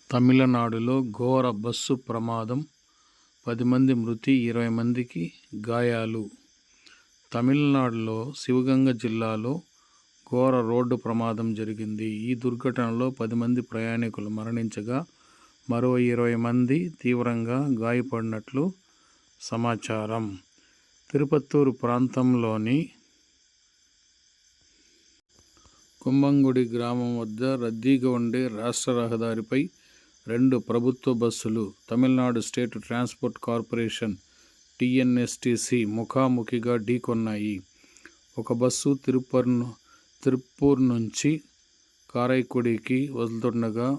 తమిళనాడులో ఘోర బస్సు ప్రమాదం, 10 మంది మృతి, 20 మందికి గాయాలు. తమిళనాడులో శివగంగ జిల్లాలో ఘోర రోడ్డు ప్రమాదం జరిగింది. ఈ దుర్ఘటనలో 10 మంది ప్రయాణికులు మరణించగా మరో 20 మంది తీవ్రంగా గాయపడినట్లు సమాచారం. తిరుపత్తూరు ప్రాంతంలోని కుంభంగుడి గ్రామం వద్ద రద్దీగా ఉండే రాష్ట్ర రహదారిపై 2 ప్రభుత్వ బస్సులు తమిళనాడు స్టేట్ ట్రాన్స్పోర్ట్ కార్పొరేషన్ టీఎన్ఎస్టీసీ ముఖాముఖిగా ఢీకొన్నాయి. ఒక బస్సు తిరుప్పూర్ నుంచి కారైక్కుడికి వెళ్తుండగా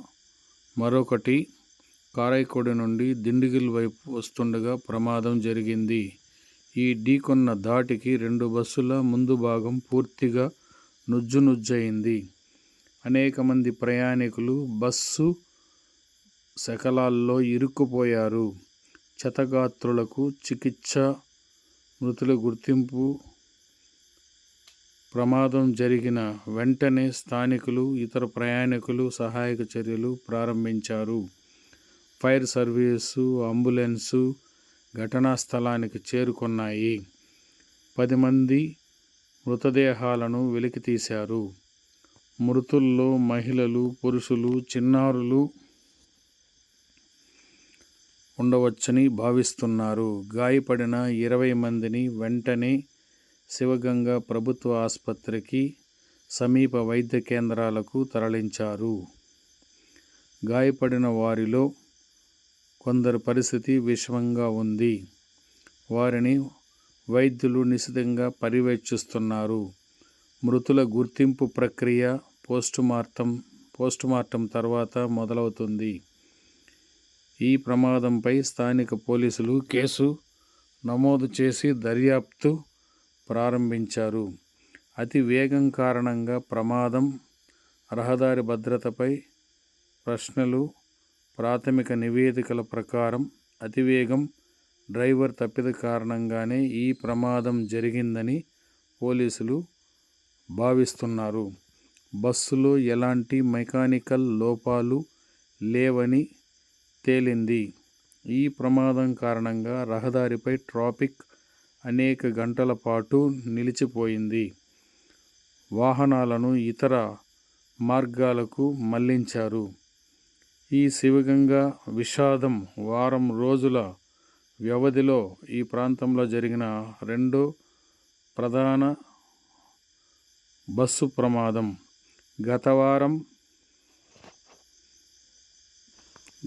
మరొకటి కారైక్కుడి నుండి దిండిగల్ వైపు వస్తుండగా ప్రమాదం జరిగింది. ఈ ఢీకొన్న ధాటికి 2 బస్సుల ముందు భాగం పూర్తిగా నుజ్జునుజ్జయింది. అనేక మంది ప్రయాణికులు బస్సు శకలాల్లో ఇరుక్కుపోయారు. క్షతగాత్రులకు చికిత్స, మృతుల గుర్తింపు. ప్రమాదం జరిగిన వెంటనే స్థానికులు, ఇతర ప్రయాణికులు సహాయక చర్యలు ప్రారంభించారు. ఫైర్ సర్వీసు, అంబులెన్సు ఘటనా స్థలానికి చేరుకున్నాయి. 10 మంది మృతదేహాలను వెలికితీశారు. మృతుల్లో మహిళలు, పురుషులు, చిన్నారులు ఉండవచ్చని భావిస్తున్నారు. గాయపడిన 20 మందిని వెంటనే శివగంగ ప్రభుత్వ ఆసుపత్రికి, సమీప వైద్య కేంద్రాలకు తరలించారు. గాయపడిన వారిలో కొందరి పరిస్థితి విషమంగా ఉంది. వారిని వైద్యులు నిశితంగా పర్యవేక్షిస్తున్నారు. మృతుల గుర్తింపు ప్రక్రియ పోస్టుమార్టం తర్వాత మొదలవుతుంది. ఈ ప్రమాదంపై స్థానిక పోలీసులు కేసు నమోదు చేసి దర్యాప్తు ప్రారంభించారు. అతి వేగం కారణంగా ప్రమాదం, రహదారి భద్రతపై ప్రశ్నలు. ప్రాథమిక నివేదికల ప్రకారం అతివేగం, డ్రైవర్ తప్పిద కారణంగానే ఈ ప్రమాదం జరిగిందని పోలీసులు భావిస్తున్నారు. బస్సులో ఎలాంటి మెకానికల్ లోపాలు లేవని తేలింది. ఈ ప్రమాదం కారణంగా రహదారిపై ట్రాఫిక్ అనేక గంటల పాటు నిలిచిపోయింది. వాహనాలను ఇతర మార్గాలకు మళ్లించారు. ఈ శివగంగ విషాదం వారం రోజుల వ్యవధిలో ఈ ప్రాంతంలో జరిగిన 2వ ప్రధాన బస్సు ప్రమాదం.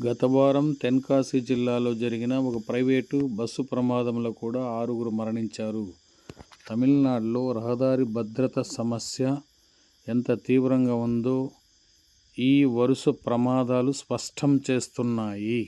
గత వారం తెన్కాసి జిల్లాలో జరిగిన ఒక ప్రైవేటు బస్సు ప్రమాదంలో కూడా 6 మరణించారు. తమిళనాడులో రహదారి భద్రత సమస్య ఎంత తీవ్రంగా ఉందో ఈ వరుస ప్రమాదాలు స్పష్టం చేస్తున్నాయి.